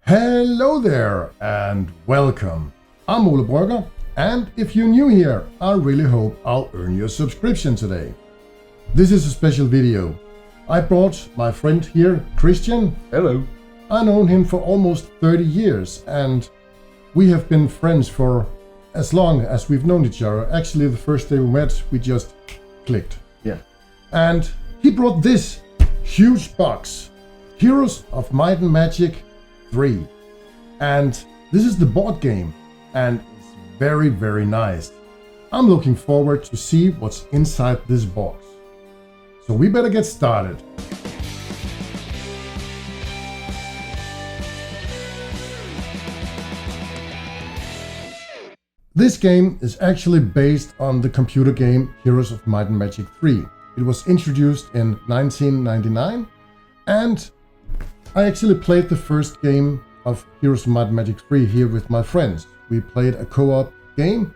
Hello there and welcome. I'm Ole Brugger, and if you're new here, I really hope I'll earn your subscription today. This is a special video. I brought my friend here, Christian. Hello. I've known him for almost 30 years and we have been friends for as long as we've known each other. Actually, the first day we met, we just clicked. Yeah. And he brought this huge box, Heroes of Might and Magic 3. And this is the board game and it's very, very nice. I'm looking forward to see what's inside this box. So we better get started. This game is actually based on the computer game Heroes of Might and Magic 3. It was introduced in 1999 and I actually played the first game of Heroes of Might and Magic 3 here with my friends. We played a co-op game.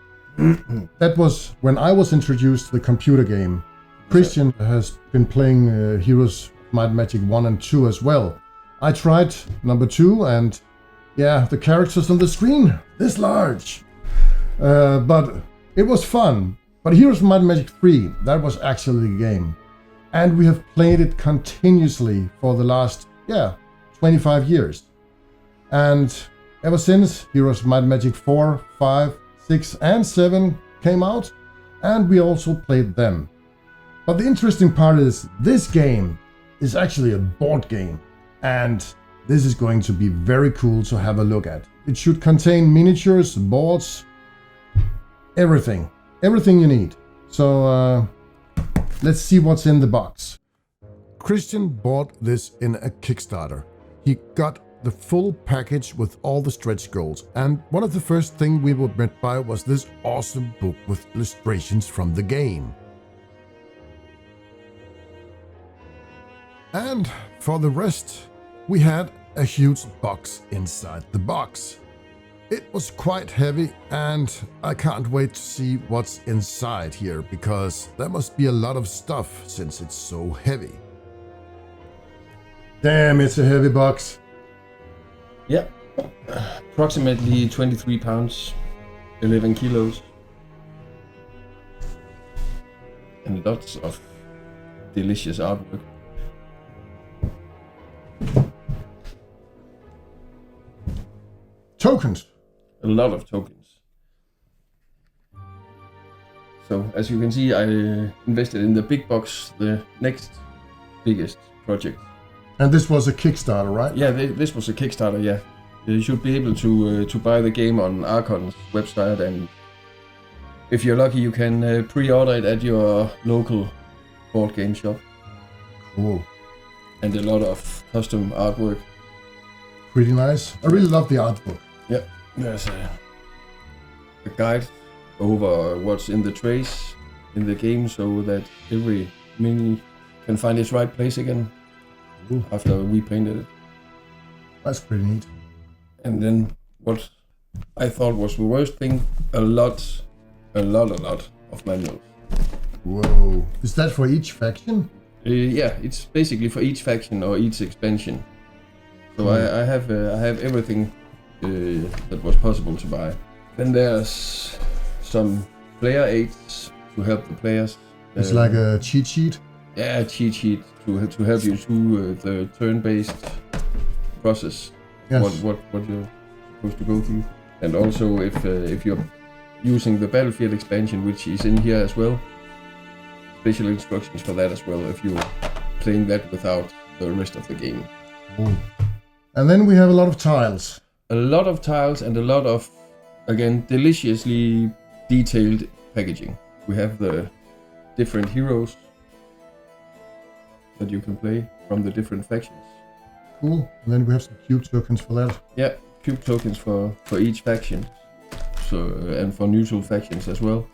That was when I was introduced to the computer game. Christian has been playing Heroes of Might and Magic 1 and 2 as well. I tried number 2 and yeah, the characters on the screen, this large. But it was fun. But Heroes of Might and Magic 3, that was actually the game. And we have played it continuously for the last, 25 years. And ever since Heroes of Might and Magic 4, 5, 6 and 7 came out, and we also played them. But the interesting part is this game is actually a board game. And this is going to be very cool to have a look at. It should contain miniatures, boards, everything you need. So let's see what's in the box. Christian bought this in a Kickstarter. He got the full package with all the stretch goals, and one of the first things we were met by was this awesome book with illustrations from the game. And for the rest, we had a huge box inside the box. It was quite heavy and I can't wait to see what's inside here because there must be a lot of stuff since it's so heavy. Damn, it's a heavy box. Yeah. Approximately 23 pounds, 11 kilos. And lots of delicious artwork. Tokens. A lot of tokens. So as you can see, I invested in the big box, the next biggest project. And this was a Kickstarter, right? Yeah, this was a Kickstarter, yeah. You should be able to buy the game on Archon's website, and if you're lucky you can pre-order it at your local board game shop. Cool. And a lot of custom artwork. Pretty nice. I really love the art book. Yeah, there's a guide over what's in the trays in the game so that every mini can find its right place again. Ooh. After we painted it. That's pretty neat. And then what I thought was the worst thing, a lot of manuals. Whoa. Is that for each faction? Yeah, it's basically for each faction or each expansion. So I have everything that was possible to buy. Then there's some player aids to help the players. It's like a cheat sheet? Yeah, cheat sheet to help you through the turn-based process. Yes. What you're supposed to go through, and also if you're using the Battlefield expansion, which is in here as well, special instructions for that as well. If you're playing that without the rest of the game. Ooh. And then we have a lot of tiles. A lot of tiles and a lot of, again, deliciously detailed packaging. We have the different heroes that you can play from the different factions. Cool. And then we have some cube tokens for that. Yeah, cube tokens for each faction. So and for neutral factions as well.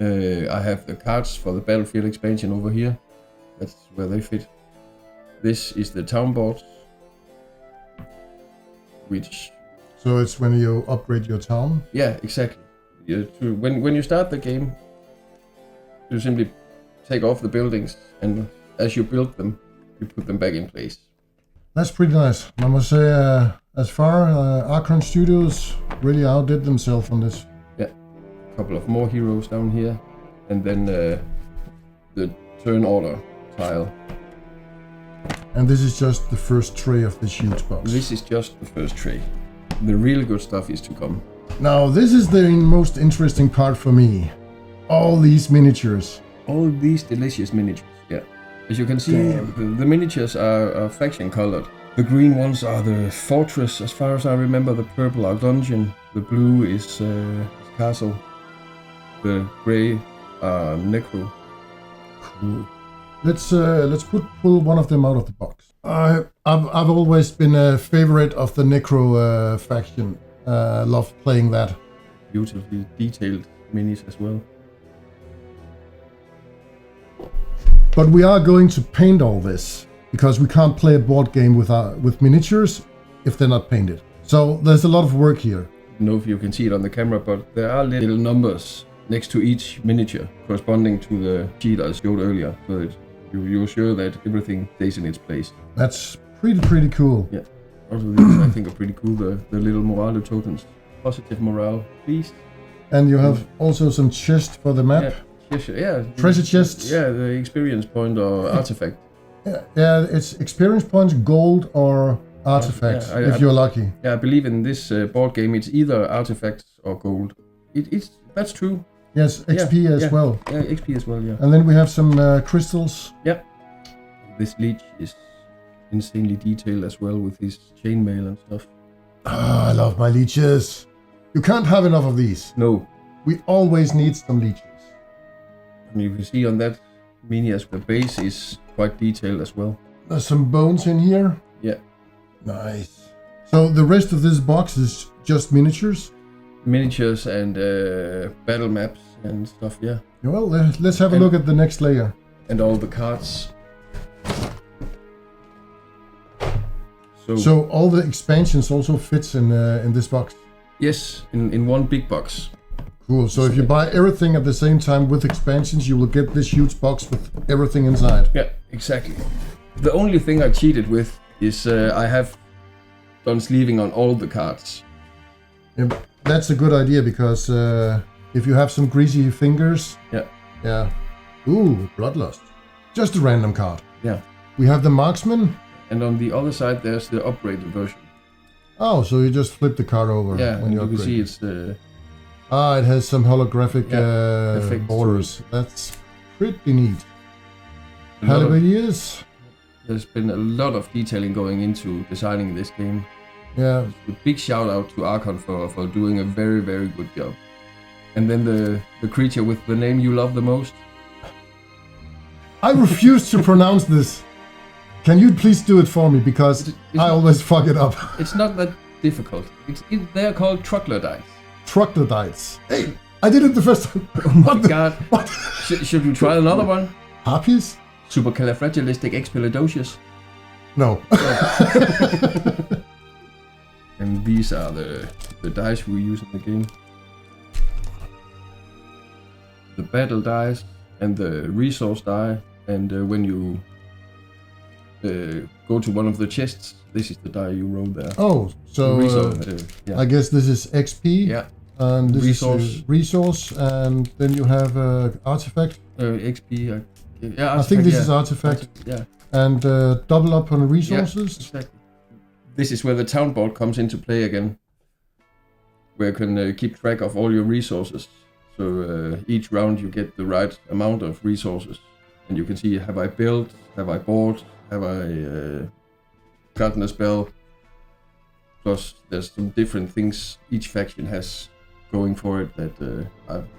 I have the cards for the Battlefield expansion over here. That's where they fit. This is the town boards, which. So it's when you upgrade your town. Yeah, exactly. When you start the game, you simply take off the buildings, and as you build them, you put them back in place. That's pretty nice. I must say, as far, Archon Studios really outdid themselves on this. Yeah, a couple of more heroes down here, and then the turn order tile. And this is just the first tray of this huge box. This is just the first tray. The real good stuff is to come. Now, this is the most interesting part for me. All these miniatures. All these delicious miniatures, yeah. As you can see, the miniatures are faction colored. The green ones are the fortress, as far as I remember. The purple are dungeon. The blue is castle. The grey are necro. Cool. Let's pull one of them out of the box. I've always been a favorite of the necro faction. Loved playing that. Beautifully detailed minis as well. But we are going to paint all this because we can't play a board game with miniatures if they're not painted. So there's a lot of work here. I don't know if you can see it on the camera, but there are little numbers next to each miniature corresponding to the sheet I showed earlier, so that you're sure that everything stays in its place. That's pretty cool. Yeah. Also, these I think are pretty cool. The little morale tokens, positive morale, please. And you have also some chest for the map. Yeah. Treasure chests. Yeah, the experience point or artifact. Yeah, it's experience points, gold, or artifacts, if you're lucky. Yeah, I believe in this board game it's either artifacts or gold. That's true. Yes, XP as well. Yeah, XP as well, yeah. And then we have some crystals. Yeah. This leech is insanely detailed as well with his chainmail and stuff. I love my leeches. You can't have enough of these. No. We always need some leeches. And you can see on that mini as the base is quite detailed as well. There's some bones in here. Yeah. Nice. So the rest of this box is just miniatures? Miniatures and battle maps and stuff, yeah. Well, let's have a look at the next layer. And all the cards. So all the expansions also fits in this box? Yes, in one big box. Cool. So if you buy everything at the same time with expansions, you will get this huge box with everything inside. Yeah, exactly. The only thing I cheated with is I have done sleeving on all the cards. Yeah, that's a good idea because if you have some greasy fingers... Yeah. Ooh, Bloodlust. Just a random card. Yeah. We have the Marksman. And on the other side there's the upgraded version. Oh, so you just flip the card over when you upgrade. Can see it's the... it has some holographic borders. That's pretty neat. Halberdiers. There's been a lot of detailing going into designing this game. Yeah. A big shout out to Archon for doing a very, very good job. And then the creature with the name you love the most. I refuse to pronounce this. Can you please do it for me? Because I always fuck it up. It's not that difficult. They're called troglodytes. Troglodytes. Hey, I did it the first time. Oh my god. What? Should we try another one? Harpies? Supercalifragilisticexpialidocious. No. And these are the dice we use in the game. The battle dice and the resource die. And when you go to one of the chests, this is the die you roll there. Oh, so I guess this is XP. Yeah. And this resource. is resource, and then you have artifact. XP. Yeah, I think this is artifact. Yeah. And double up on the resources. Yeah, exactly. This is where the town board comes into play again, where you can keep track of all your resources. So each round you get the right amount of resources, and you can see: have I built? Have I bought? Have I gotten a spell? Plus, there's some different things each faction has going for it that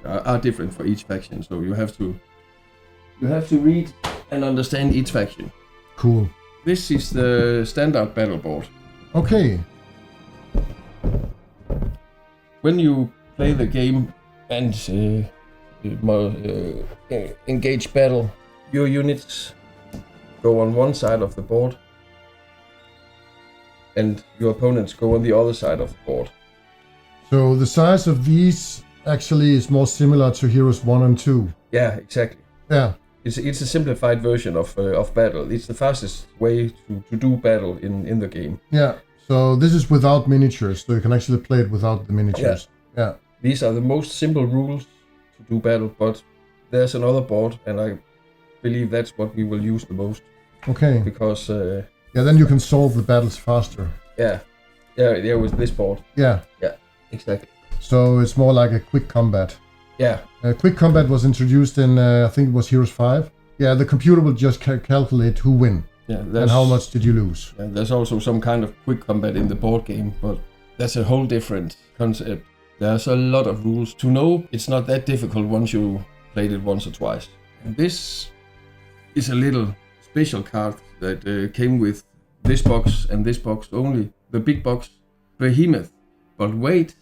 are different for each faction. So you have to read and understand each faction. Cool. This is the standard battle board. Okay. When you play the game and engage battle, your units go on one side of the board and your opponents go on the other side of the board. So the size of these actually is more similar to Heroes 1 and 2. Yeah, exactly. Yeah. It's a simplified version of battle. It's the fastest way to do battle in the game. Yeah. So this is without miniatures, so you can actually play it without the miniatures. Yeah. These are the most simple rules to do battle, but there's another board, and I believe that's what we will use the most. Okay. Because then you can solve the battles faster. Yeah, with this board. Yeah. Yeah, exactly. So it's more like a quick combat. Yeah. Quick combat was introduced in, I think it was Heroes 5. Yeah, the computer will just calculate who win. Yeah, and how much did you lose. Yeah, there's also some kind of quick combat in the board game, but that's a whole different concept. There's a lot of rules to know. It's not that difficult once you played it once or twice. And this is a little special card that came with this box and this box only. The big box, Behemoth. But wait,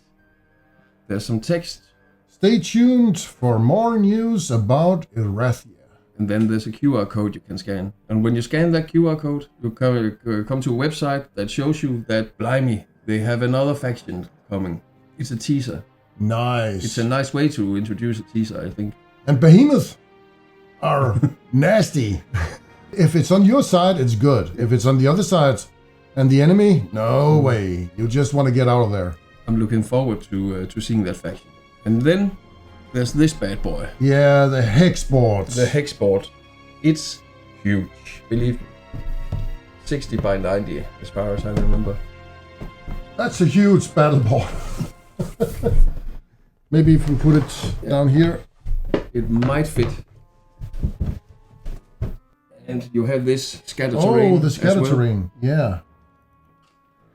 there's some text. Stay tuned for more news about Erathia. And then there's a QR code you can scan. And when you scan that QR code, you come to a website that shows you that, blimey, they have another faction coming. It's a teaser. Nice. It's a nice way to introduce a teaser, I think. And Behemoth are nasty. If it's on your side, it's good. If it's on the other side and the enemy, no way. You just want to get out of there. I'm looking forward to seeing that faction. And then there's this bad boy. Yeah, the hex board. The hex board. It's huge. Believe me. 60 by 90, as far as I remember. That's a huge battle board. Maybe if we put it down here. It might fit. And you have this scatter terrain. Oh, the scatter terrain. Yeah.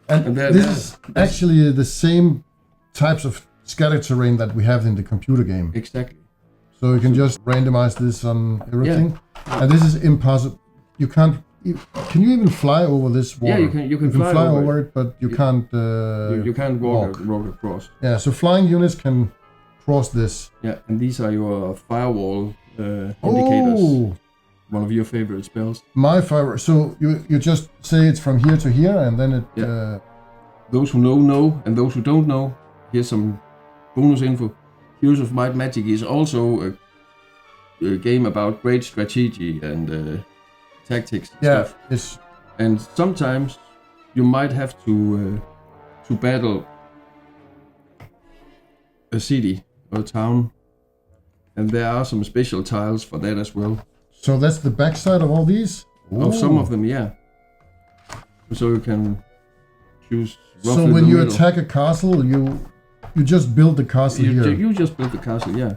And there, this is actually the same types of scatter terrain that we have in the computer game. Exactly. So you can just randomize this on everything. Yeah. And this is impossible. You can't. Can you even fly over this wall? Yeah, you can fly over it, but you can't. You can't walk across. Yeah, so flying units can cross this. Yeah, and these are your firewall indicators. Oh. One of your favorite spells. My favorite. So you just say it's from here to here, and then it. Yeah. Those who know, and those who don't know, here's some bonus info. Heroes of Might Magic is also a game about great strategy and tactics and stuff. And sometimes you might have to battle a city or a town, and there are some special tiles for that as well. So that's the backside of all these? Of some of them, yeah. So you can choose roughly. So when you attack a castle, you just build the castle here? You just build the castle, yeah.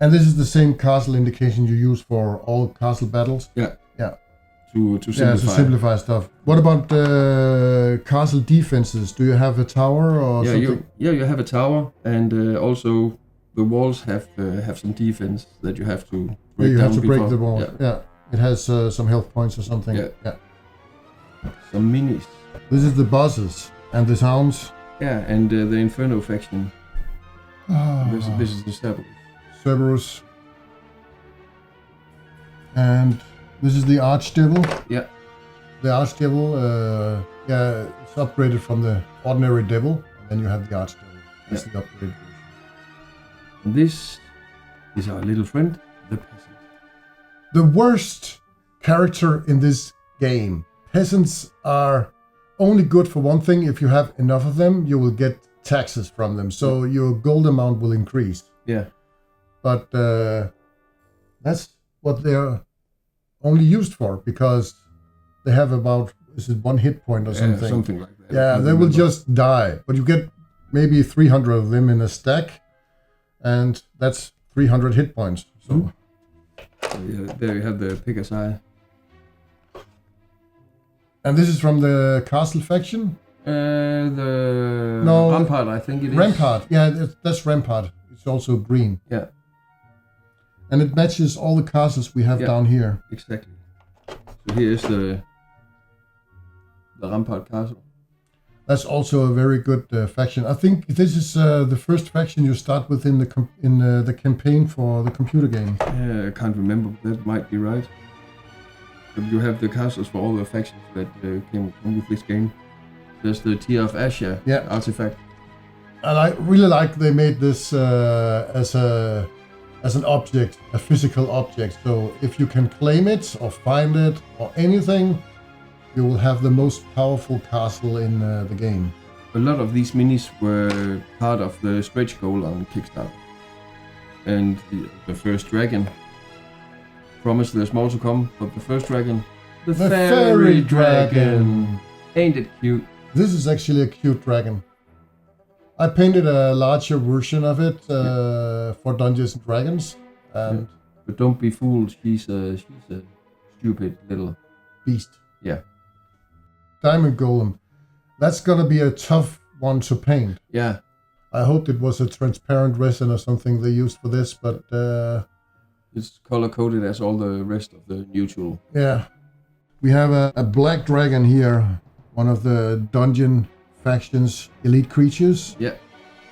And this is the same castle indication you use for all castle battles? Yeah. Yeah. To simplify. Yeah, to simplify stuff. What about castle defenses? Do you have a tower or something? You have a tower, and also the walls have some defense that you have to break you down. have to before. break the wall. Yeah. It has some health points or something. Yeah. Some minis. This is the bosses and the sounds. Yeah, and the Inferno faction. This is the Cerberus. Cerberus. And this is the Archdevil. Yeah. The Archdevil, it's upgraded from the ordinary devil. And then you have the Archdevil. That's the upgrade. And this is our little friend, the peasant. The worst character in this game. Peasants are only good for one thing. If you have enough of them, you will get taxes from them. So your gold amount will increase. Yeah. But that's what they're only used for, because they have about, is it 1 hit point or something? Yeah, something like that. Yeah, they will just die. But you get maybe 300 of them in a stack, and that's 300 hit points. So there you have the Picker's Eye. And this is from the Castle faction? Rampart, I think it is. Rampart, yeah, that's Rampart. It's also green. Yeah. And it matches all the castles we have down here. Exactly. So here is the Rampart Castle. That's also a very good faction. I think this is the first faction you start with in the campaign for the computer game. I can't remember. That might be right. But you have the castles for all the factions that came with this game. There's the Tear of Asher artifact. And I really like they made this as an object, a physical object. So if you can claim it or find it or anything, you will have the most powerful castle in the game. A lot of these minis were part of the stretch goal on Kickstarter. And the first dragon, promise there's more to come, but the first dragon, the fairy dragon. Ain't it cute? This is actually a cute dragon. I painted a larger version of it for Dungeons and Dragons, and but don't be fooled. She's a stupid little beast. Yeah. Diamond Golem. That's gonna be a tough one to paint. Yeah. I hoped it was a transparent resin or something they used for this, but it's color coded as all the rest of the neutral. Yeah. We have a black dragon here, one of the dungeon faction's elite creatures. Yeah.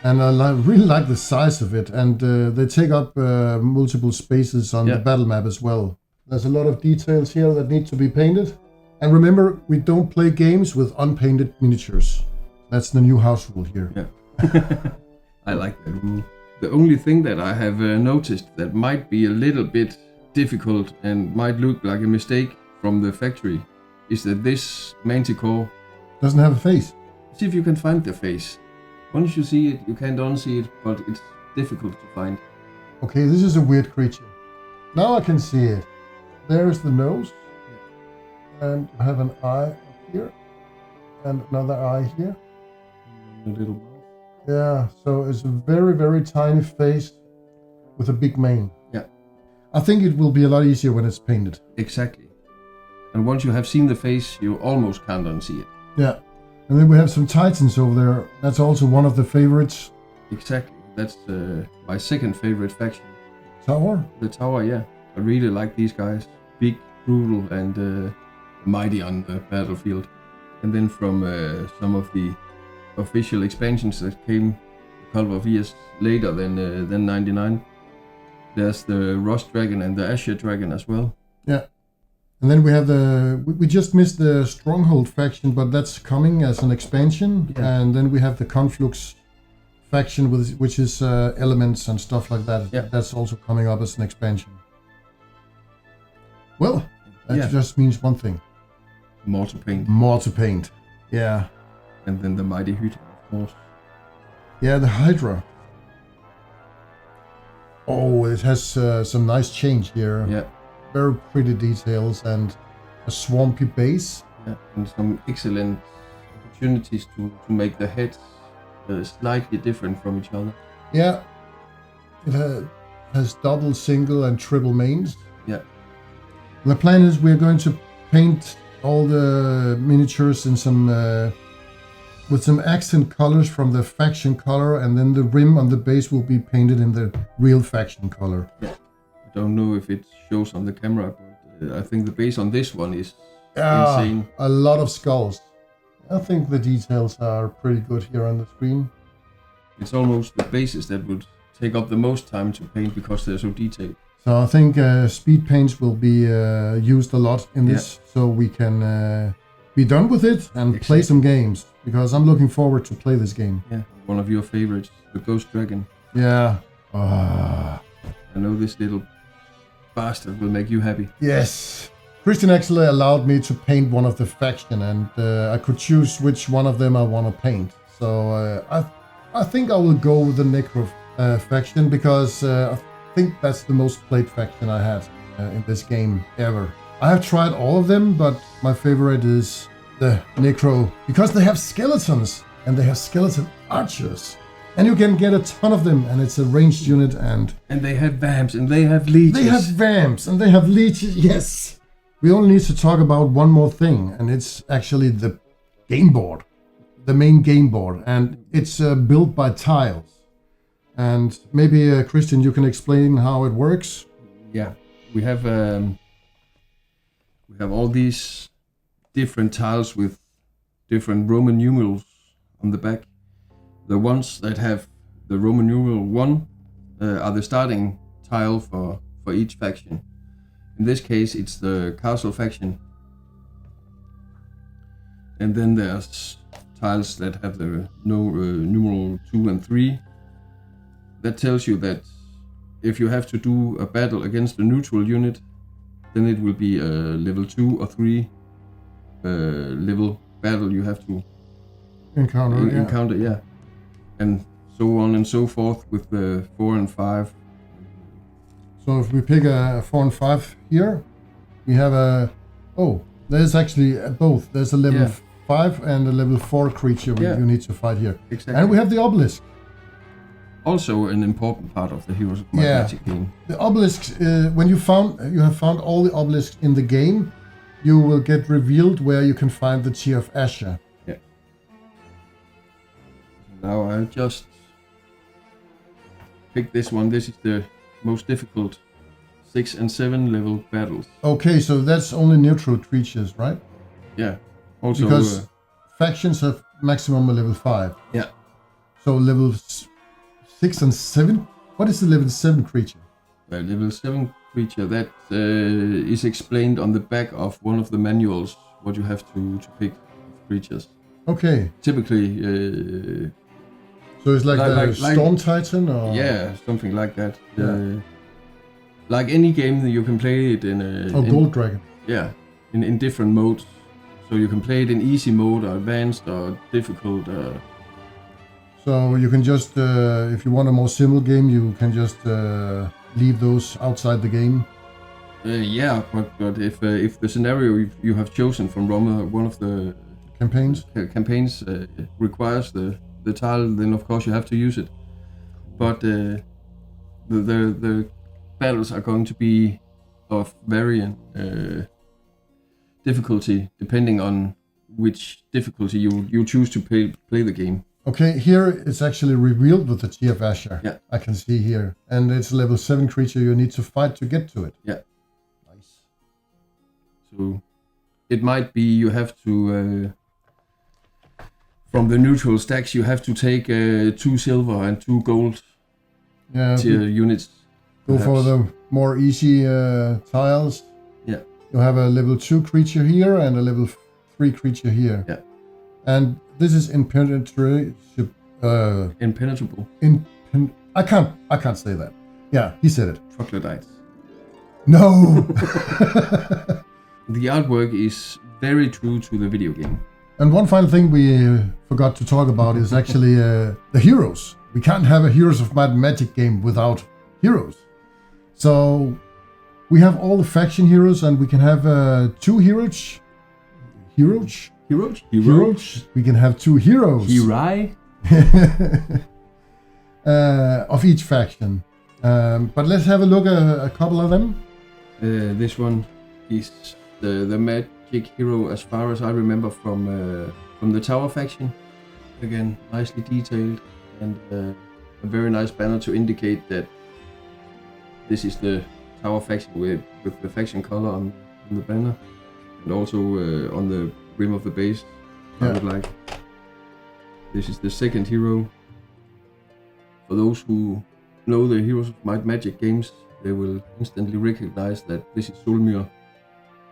And I really like the size of it, and they take up multiple spaces on the battle map as well. There's a lot of details here that need to be painted. And remember, we don't play games with unpainted miniatures. That's the new house rule here. Yeah. I like that rule. The only thing that I have noticed that might be a little bit difficult and might look like a mistake from the factory is that this manticore doesn't have a face. See if you can find the face. Once you see it, you can't unsee it, but it's difficult to find. Okay, this is a weird creature. Now I can see it. There's the nose. And you have an eye up here. And another eye here. A little mouth. Yeah, so it's a very, very tiny face with a big mane. Yeah. I think it will be a lot easier when it's painted. Exactly. And once you have seen the face, you almost can't unsee it. Yeah. And then we have some titans over there. That's also one of the favorites. Exactly. That's my second favorite faction. Tower? The Tower, yeah. I really like these guys. Big, brutal, and mighty on the battlefield. And then from some of the official expansions that came a couple of years later than 99, there's the Rust Dragon and the Asher Dragon as well. Yeah. And then we have we just missed the Stronghold faction, but that's coming as an expansion. Yeah. And then we have the Conflux faction, which is elements and stuff like that. Yeah. That's also coming up as an expansion. Well, that just means one thing. More to paint. More to paint. Yeah. And then the Mighty Hydra, of course. Yeah, the Hydra. Oh, it has some nice change here. Yeah. Very pretty details and a swampy base. Yeah, and some excellent opportunities to make the heads slightly different from each other. Yeah, it has double, single, and triple mains. Yeah. And the plan is we're going to paint all the miniatures in some with some accent colors from the faction color, and then the rim on the base will be painted in the real faction color. Yeah. I don't know if it shows on the camera, but I think the base on this one is insane. A lot of skulls. I think the details are pretty good here on the screen. It's almost the bases that would take up the most time to paint because they're so detailed. So I think speed paints will be used a lot in this, so we can be done with it and play some games, because I'm looking forward to play this game. Yeah, one of your favorites, the Ghost Dragon. Yeah. I know this little bastard will make you happy. Yes. Christian actually allowed me to paint one of the faction, and I could choose which one of them I want to paint. So I think I will go with the Necro faction, because I think that's the most played faction I had in this game ever. I have tried all of them, but my favorite is the Necro, because they have skeletons, and they have skeleton archers. And you can get a ton of them, and it's a ranged unit, and they have vamps, and they have leeches. They have vamps, and they have leeches, yes! We only need to talk about one more thing, and it's actually the game board. The main game board, and it's built by tiles. And maybe, Christian, you can explain how it works? Yeah, we have all these different tiles with different Roman numerals on the back. The ones that have the Roman numeral 1 are the starting tile for each faction. In this case, it's the castle faction. And then there's tiles that have the numeral 2 and 3. That tells you that if you have to do a battle against a neutral unit, then it will be a level 2 or 3 level battle you have to encounter. Yeah, and so on and so forth with the 4 and 5. So if we pick a 4 and 5 here, we have there's actually both. There's a level 5 and a level 4 creature you need to fight here. Exactly. And we have the obelisk. Also an important part of the Heroes of Might and Magic game. The obelisks, when you have found all the obelisks in the game, you will get revealed where you can find the Tear of Asher. Yeah. Now I'll just pick this one. This is the most difficult 6 and 7 level battles. Okay, so that's only neutral creatures, right? Yeah. Also, because factions have maximum level 5. Yeah. So level 6 and 7? What is the level 7 creature? The level 7 creature, that is explained on the back of one of the manuals, what you have to pick creatures. Okay. Typically... so it's like Storm Titan? Or? Yeah, something like that. Yeah. Like any game that you can play it in Gold Dragon. Yeah, in different modes. So you can play it in easy mode or advanced or difficult. So you can just, if you want a more simple game, you can just leave those outside the game. Yeah, but if the scenario you have chosen from one of the campaigns requires the tile, then of course you have to use it. But the battles are going to be of varying difficulty depending on which difficulty you choose to play the game. Okay, here it's actually revealed with the Tear of Asher. Yeah. I can see here. And it's a level 7 creature you need to fight to get to it. Yeah. Nice. So it might be you have to, from the neutral stacks, you have to take 2 silver and 2 gold tier units. Go for the more easy tiles. Yeah. You have a level 2 creature here and a level 3 creature here. Yeah. And this is impenetrable. Impenetrable. I can't say that. Yeah, he said it. Troglodytes. No! The artwork is very true to the video game. And one final thing we forgot to talk about is actually the heroes. We can't have a Heroes of Might and Magic game without heroes. So we have all the faction heroes, and we can have 2 heroes. Heroes? We can have 2 heroes. Hirai? Of each faction. But let's have a look at a couple of them. This one is the magic hero, as far as I remember, from the Tower faction. Again, nicely detailed, and a very nice banner to indicate that this is the Tower faction with the faction color on the banner, and also on the rim of the base. I would like. This is the second hero. For those who know the Heroes of Might Magic games, they will instantly recognize that this is Solmir,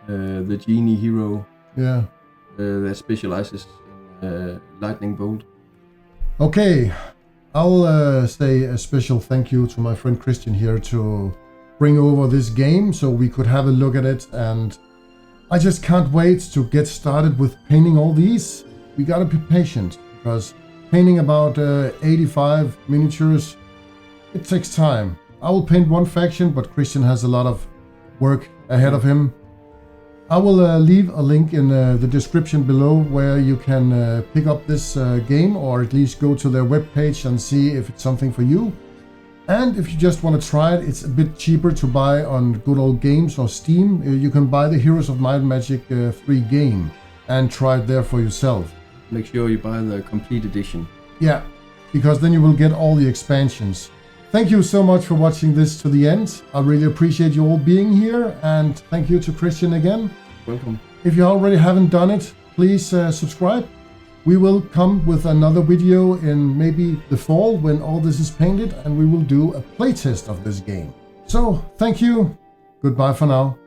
the genie hero. Yeah. That specializes in lightning bolt. Okay, I'll say a special thank you to my friend Christian here to bring over this game so we could have a look at it, and I just can't wait to get started with painting all these. We gotta be patient, because painting about 85 miniatures, it takes time. I will paint one faction, but Christian has a lot of work ahead of him. I will leave a link in the description below where you can pick up this game, or at least go to their webpage and see if it's something for you. And if you just want to try it, it's a bit cheaper to buy on Good Old Games or Steam. You can buy the Heroes of Might and Magic 3 game and try it there for yourself. Make sure you buy the complete edition. Yeah, because then you will get all the expansions. Thank you so much for watching this to the end. I really appreciate you all being here, and thank you to Christian again. Welcome. If you already haven't done it, please subscribe. We will come with another video in maybe the fall when all this is painted, and we will do a playtest of this game. So, thank you. Goodbye for now.